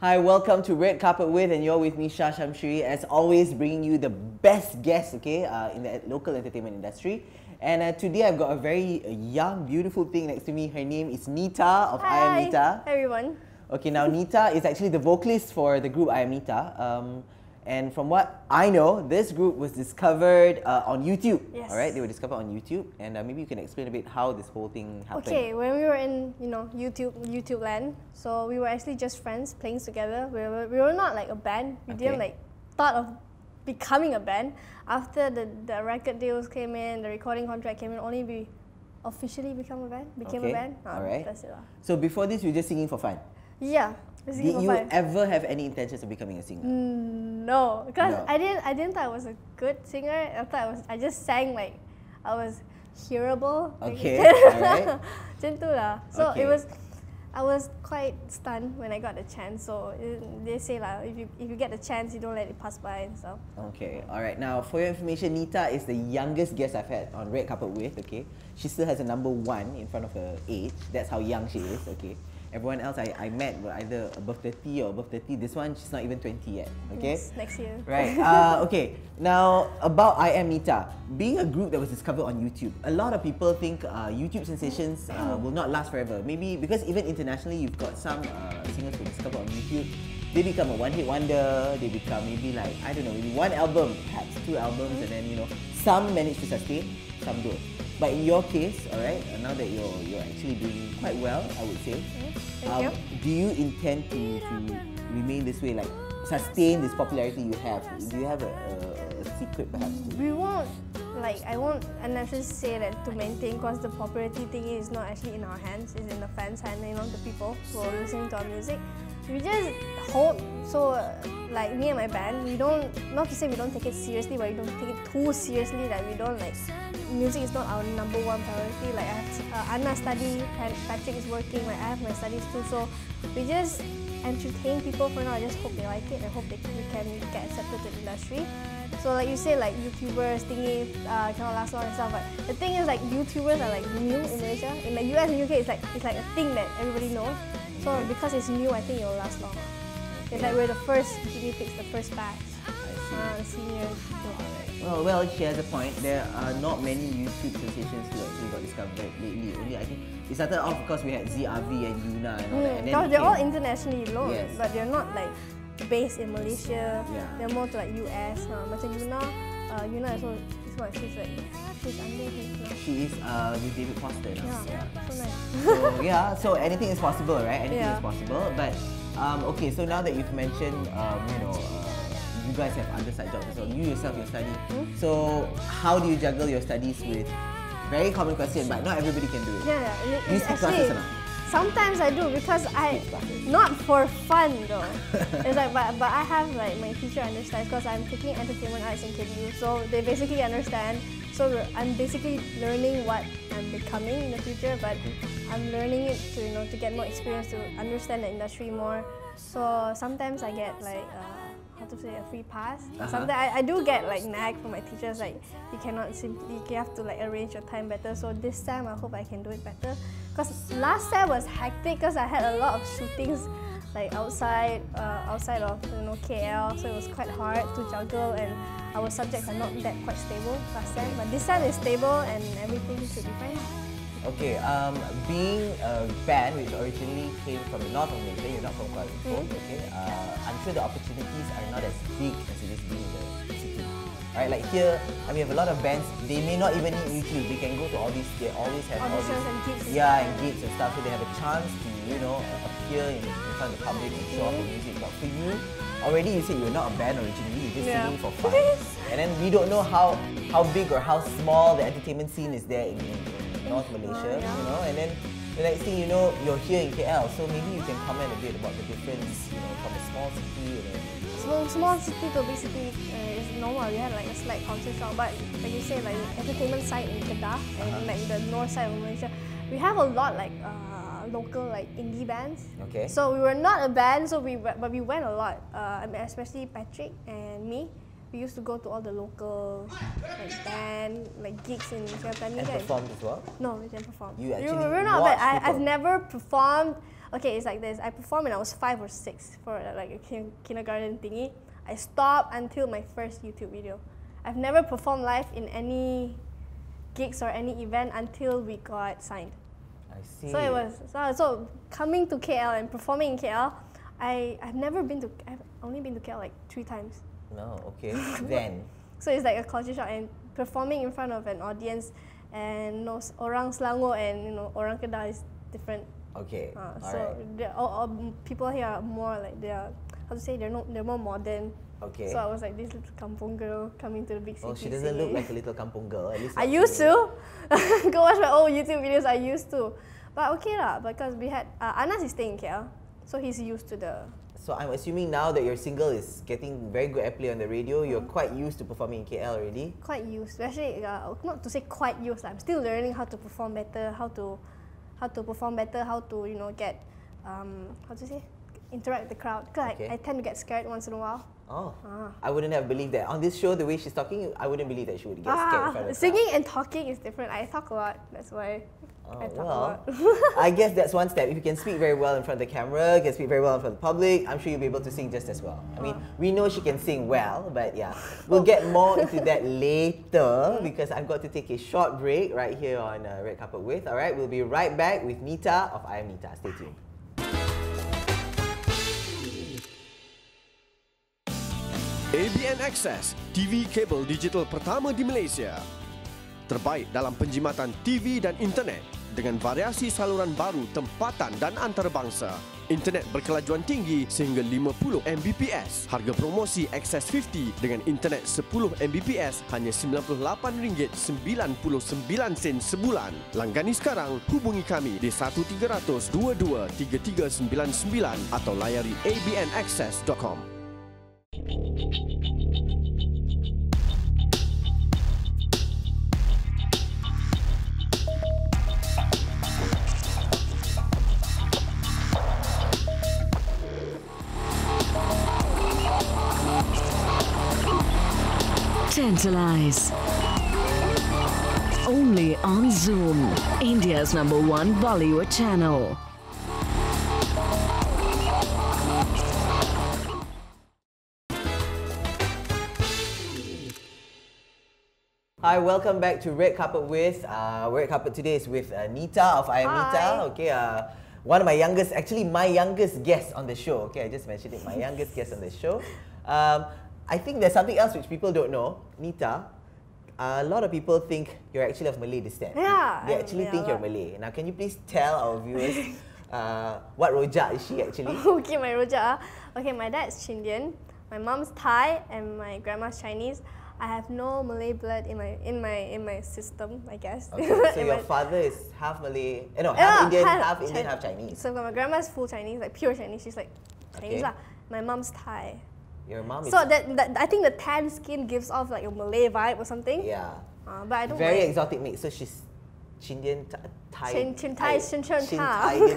Hi, welcome to Red Carpet With, and you're with me, Shah Shamshiri, as always, bringing you the best guests, okay, in the local entertainment industry. And today I've got a very young, beautiful thing next to me. Her name is Neeta of IAmNeeta. Hi everyone. Okay, now Neeta is actually the vocalist for the group IAmNeeta. And from what I know, this group was discovered on YouTube. Yes. All right, they were discovered on YouTube, and maybe you can explain a bit how this whole thing happened. Okay, when we were in YouTube land, so we were actually just friends playing together. We were not like a band. We didn't like thought of becoming a band. After the record deals came in, the recording contract came in, only we officially became a band. All right. That's it. So before this, you were just singing for fun. Yeah. Did you ever have any intentions of becoming a singer? No, because I didn't thought I was a good singer. I just sang like I was hearable. Okay, alright. Macam tu lah. So I was quite stunned when I got the chance. So they say lah, if you get the chance, you don't let it pass by and stuff. Okay, alright. Now for your information, Neeta is the youngest guest I've had on Red Carpet With. Okay, she still has a number 1 in front of her age. That's how young she is. Okay. Everyone else I met were either above 30 or above 30. This one, she's not even 20 yet. Okay? Yes, next year. Right. Okay. Now, about IAmNeeta. Being a group that was discovered on YouTube, a lot of people think YouTube sensations will not last forever. Maybe because even internationally, you've got some singers who discovered on YouTube. They become a one-hit wonder. They become maybe like, I don't know, maybe 1 album, perhaps 2 albums, and then, you know, some manage to sustain, some don't. But in your case, alright, now that you're actually doing quite well, I would say, do you intend to remain this way, like sustain this popularity you have? Do you have a secret perhaps? We won't, like, I won't unnecessarily say that to maintain, because the popularity thing is not actually in our hands, it's in the fans' hands, you know, the people who are listening to our music. We just hope, so like me and my band, we don't, not to say we don't take it seriously, but we don't take it too seriously, like we don't like, music is not our number 1 priority. Like I have Anna study, and Patrick is working, like I have my studies too, so we just entertain people for now. I just hope they like it, I hope we can get accepted to the industry. So like you say, like YouTubers thingy cannot last long and stuff, but the thing is like YouTubers are like new in Malaysia. In the US and UK, it's like a thing that everybody knows. So because it's new, I think it will last long. It's like we're the first guinea pigs, the first batch, seniors. Well, she has a point. There are not many YouTube sensations who actually got discovered lately. Only I think it started off because we had ZRV and Yuna and all that. And then they're all internationally known, yes, but they're not like based in Malaysia. Yeah. They're more to like US. Macam Yuna is what she's like. She's under his now. She is with David Foster now. Yeah, so nice. So yeah, so anything is possible, right? Anything is possible. But okay, so now that you've mentioned, you guys have other side jobs as well. You yourself, you study. So how do you juggle your studies with? Very common question, but not everybody can do it. Yeah. Do you skip classes or not? Sometimes I do, because not for fun though. It's like, but I have like my teacher understands, because I'm taking entertainment arts in KDU, so they basically understand. So I'm basically learning what I'm becoming in the future, but I'm learning it to get more experience, to understand the industry more. So sometimes I get like how to say, a free pass. Sometimes I do get like nag from my teachers, like you have to like arrange your time better. So this time I hope I can do it better. Because last time was hectic, because I had a lot of shootings like outside of KL, so it was quite hard to juggle, and our subjects are not that quite stable last time. But this time is stable and everything should be fine. Okay, being a band which originally came from the north of Malaysia, you're not from Kuala Lumpur, okay? I'm sure the opportunities are not as big as it is being in the city. Right, like here, I mean, we have a lot of bands, they may not even need YouTube, they can go to all these, they always have all these, and gigs. Yeah, and gigs and stuff, so they have a chance to, appear in front of the public and show off your music. But for you, already you said you were not a band originally, you're just singing for fun. And then we don't know how big or how small the entertainment scene is there in North Malaysia, and then the next thing you know, you're here in KL, so maybe you can comment a bit about the difference, from a small city. Small city to big city is normal. We had like a slight culture shock, but like you say, like the entertainment side in Kedah and like the north side of Malaysia, we have a lot like local like indie bands. Okay. So we were not a band, but we went a lot. Especially Patrick and me. We used to go to all the local like band gigs in Singapore. And performed as well? No, we didn't perform. You actually we're not, but I've never performed Okay, it's like this. I performed when I was 5 or 6 for like a kindergarten thingy. I stopped until my first YouTube video. I've never performed live in any gigs or any event until we got signed. I see. So it was so coming to KL and performing in KL. I've only been to KL like 3 times. No, okay. Then. So it's like a culture shock and performing in front of an audience and orang Selangor and orang Kedah is different. Okay. So people here are more like they're more modern. Okay. So I was like this little kampung girl coming to the big city. Oh, she doesn't look like a little kampung girl. At least I used to. Go watch my old YouTube videos. I used to, but okay lah. Because we had Anas is staying in KL, so he's used to the. So I'm assuming now that your single is getting very good airplay on the radio, you're quite used to performing in KL already? Quite used. Actually, not to say quite used. I'm still learning how to perform better, how to perform better, how to get how to say interact with the crowd. Because I tend to get scared once in a while. Oh, I wouldn't have believed that. On this show, the way she's talking, I wouldn't believe that she would get scared in front of the crowd. Singing and talking is different. I talk a lot. That's why. I talk a lot. I guess that's one step. If you can speak very well in front of the camera, you can speak very well in front of the public, I'm sure you'll be able to sing just as well. I mean, we know she can sing well, but yeah. We'll get more into that later because I've got to take a short break right here on Red Carpet With. Alright, we'll be right back with Neeta of IAmNeeta. Stay tuned. ABNxcess, TV kabel digital pertama di Malaysia. Terbaik dalam penjimatan TV dan internet dengan variasi saluran baru tempatan dan antarabangsa. Internet berkelajuan tinggi sehingga 50 Mbps. Harga promosi Access 50 dengan internet 10 Mbps hanya RM98.99 sebulan. Langgani sekarang, hubungi kami di 1300 22 3399 atau layari abnxcess.com. Tantalize. Only on Zoom, India's #1 Bollywood channel. Hi, welcome back to Red Carpet With. Red Carpet today is with Neeta of IAmNeeta. Okay, one of my youngest, actually my youngest guest on the show. Okay, I just mentioned it, my youngest guest on the show. I think there's something else which people don't know. Neeta, a lot of people think you're actually of Malay descent. Yeah. They actually think you're Malay. Now, can you please tell our viewers what rojak is she actually? Okay, my rojak. Okay, my dad's Chindian, my mom's Thai, and my grandma's Chinese. I have no Malay blood in my system, I guess. Okay, so your father is half Malay, half Indian, half Chinese. So my grandma's full Chinese, like pure Chinese. She's like Chinese lah. My mom's Thai. Your mom is... So that I think the tan skin gives off like a Malay vibe or something. Yeah. But I don't Very like. exotic mix. So she's Chindian, Thai. Thai.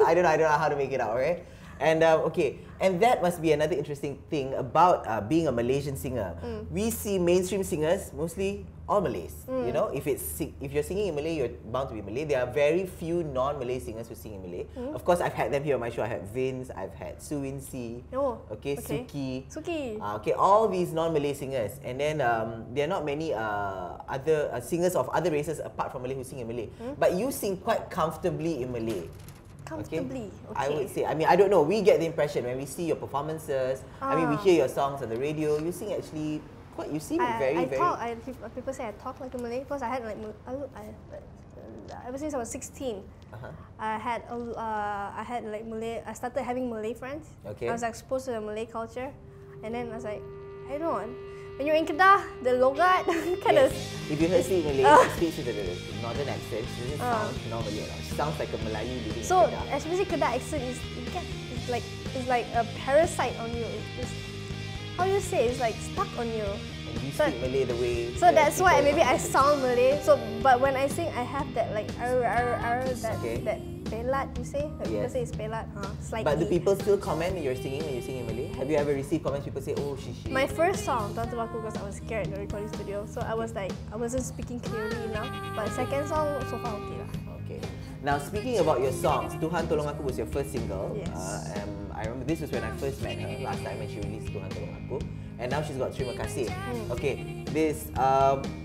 I don't know how to make it out, right? And okay, and that must be another interesting thing about being a Malaysian singer. We see mainstream singers, mostly all Malays. You know, if you're singing in Malay, you're bound to be Malay. There are very few non-Malay singers who sing in Malay. Of course, I've had them here on my show. I had Vince, I've had Suwinsi, Suki. Okay, all these non-Malay singers. And then there are not many other singers of other races apart from Malay who sing in Malay. But you sing quite comfortably in Malay. Comfortably, okay. I would say. I mean, I don't know. We get the impression when we see your performances. I mean, we hear your songs on the radio. You sing actually quite. You seem very. People say I talk like a Malay because I had like ever since I was 16. I had like Malay. I started having Malay friends. Okay. I was exposed to the Malay culture, and then I was like, I don't know. When you're in Kedah, the logat kind of. If you heard speak Malay, speaks with the northern accent. Doesn't sound normally. It sounds like a Melayu living in Kedah. Especially Kedah accent is it's like a parasite on you. How do you say? It's like stuck on you. And you speak Malay the way. So that's why maybe I sound Malay. So but when I sing, I have that like that pelat you say. People say it's pelat. Slightly. But do people still comment when you're singing in Malay? Have you ever received comments? People say, "Oh, she." My first song, Tuan Tuaku, because I was scared in the recording studio. So I was like, I wasn't speaking clearly enough. But second song, so far okay lah. Okay. Now, speaking about your songs, Tuhan Tolong Aku was your first single. Yes. I remember this was when I first met her last time when she released Tuhan Tolong Aku. And now she's got Terima Kasih. Okay, this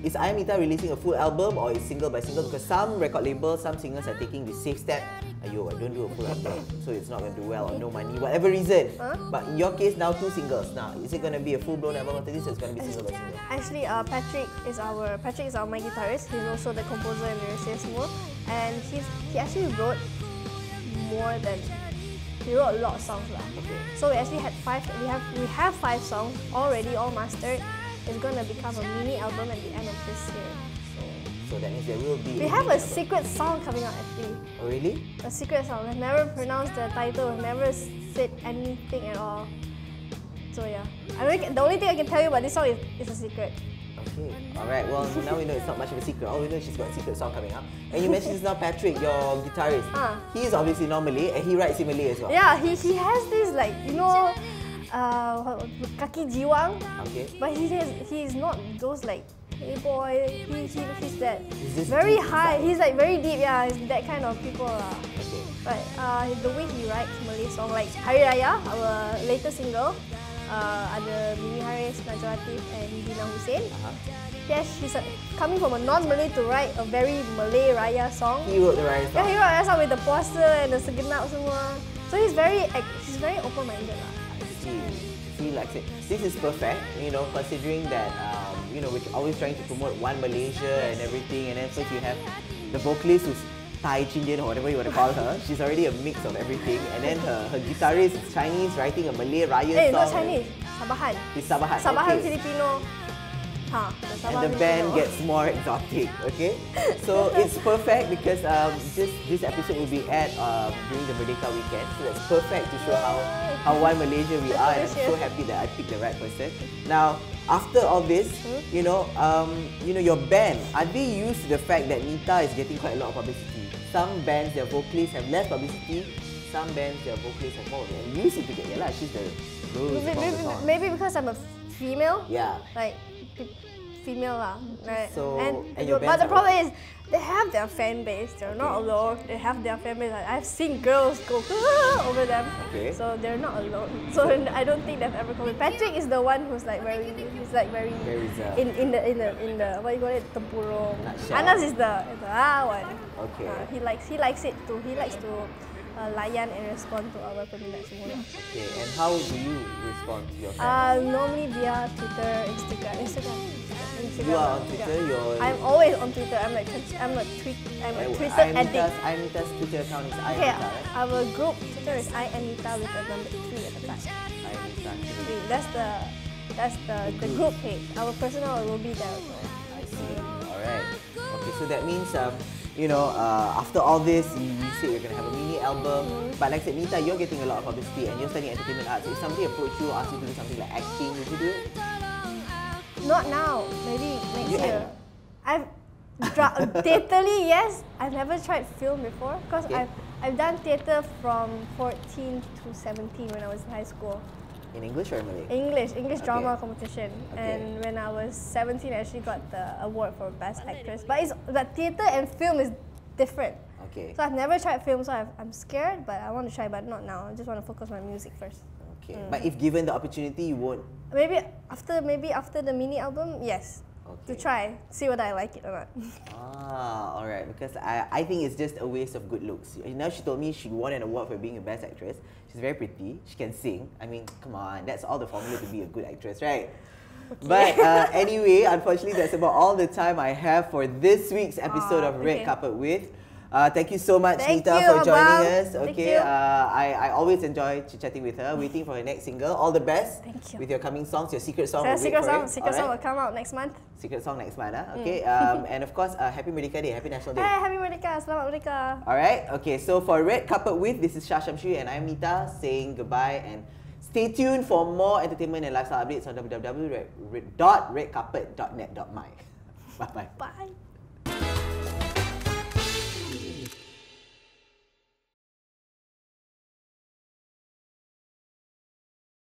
is IAmNeeta releasing a full album or is single by single? Because some record labels, some singers are taking the safe step. Ayo, I don't do a full album, so it's not going to do well or no money, whatever reason. But in your case, now 2 singles. Now, is it going to be a full-blown album after this, or it's going to be single by single? Actually, Patrick is my guitarist. He's also the composer and lyricist more, and he actually wrote he wrote a lot of songs lah. Okay. So we actually had 5. We have 5 songs already, all mastered. It's gonna become a mini album at the end of this year. So that means there will be. We have a secret song coming out actually. Oh really? A secret song. We've never pronounced the title. We've never said anything at all. So yeah, the only thing I can tell you about this song is a secret. Okay. Alright, well now we know it's not much of a secret. All we know is she's got a secret song coming up. And you mentioned just now Patrick, your guitarist. He is obviously not Malay and he writes in Malay as well. Yeah, he has this like, you know, kaki jiwang. Okay. But he's not those like, hey boy, he's that just very deep high. inside. He's like very deep, yeah, he's that kind of people. Okay. But the way he writes Malay song, like Hari Raya, our latest single, ada Bibi Haris, Najwa Latif and Dina Hussein. Yes, he's coming from a non-Malay to write a very Malay Raya song. He wrote the Raya song. Yeah, he wrote Raya song with the puasa and the segenap semua. So he's very open-minded lah. I see. He likes it. This is perfect, you know, considering that you know, we're always trying to promote one Malaysia and everything, and then first you have the vocalist who's Thai, Chindian or whatever you want to call her. She's already a mix of everything, and then her guitarist is Chinese writing a Malay Raya song. Not Chinese, Sabahan. He's Sabahan. Sabahan Okay. Filipino. And the band gets more exotic, okay? So it's perfect because this episode will be aired during the Merdeka weekend. So that's perfect to show how one Malaysia we are, and I'm so happy that I picked the right person. Now, after all this, you know, your band, are they used to the fact that Neeta is getting quite a lot of publicity? Some bands, their vocalists have less publicity. Some bands, their vocalists have more. And you seem to get, yeah, she's the rose. Maybe because I'm a female. Yeah. Like female lah. Right? So, and but your bands the problem is they have their fan base. They're not alone. They have their fan base. I've seen girls go over them. Okay. So they're not alone. So I don't think they've ever called. Patrick is the one who's like very reserved. in the what you call it, tempurung. Nutshell. Anas is the one. Okay. He likes it too. He likes to layan and respond to our peminat semua. Okay, and how do you respond to your fans? Normally via Twitter, Instagram. You are on Twitter. I'm always on Twitter. I'm a Twitter addict. IAmNeeta's Twitter account is Okay, IAmNeeta, right? our group Twitter is IAmNeeta with a number 3 at the back. IAmNeeta. That's the group page. Our personal will be there as well. I see. Alright. Okay, so that means you know, after all this, you say you're gonna have a mini album. But like I said, Neeta, you're getting a lot of publicity and you're studying entertainment arts. If somebody approached you, asked you to do something like acting, would you do it? Not now. Maybe next year. Theaterly, yes. I've never tried film before because I've done theatre from 14 to 17 when I was in high school. In English or in Malay? English drama competition. And when I was 17, I actually got the award for Best Actress. But theatre and film is different. Okay. So I've never tried film, so I'm scared, but I want to try, but not now. I just want to focus on music first. Okay. But if given the opportunity, you won't? Maybe after the mini album, yes. Okay. To try, see whether I like it or not. Alright. Because I think it's just a waste of good looks. Now she told me she won an award for being a best actress. She's very pretty. She can sing. I mean, come on, that's all the formula to be a good actress, right? Okay. But anyway, unfortunately, that's about all the time I have for this week's episode of Red Carpet with. Thank you so much, Neeta, for joining us. Okay, I always enjoy chit-chatting with her. Waiting for her next single. All the best with your coming songs. Your secret song. Secret song will come out next month. Secret song next month. Okay, and of course, Happy Merdeka Day, Happy National Day. Hey, Happy Merdeka, Selamat Merdeka. All right. Okay, so for Red Carpet with, this is Shah Shamshui and I'm Neeta saying goodbye and stay tuned for more entertainment and lifestyle updates on www.redcarpet.net.my. Bye-bye. Bye.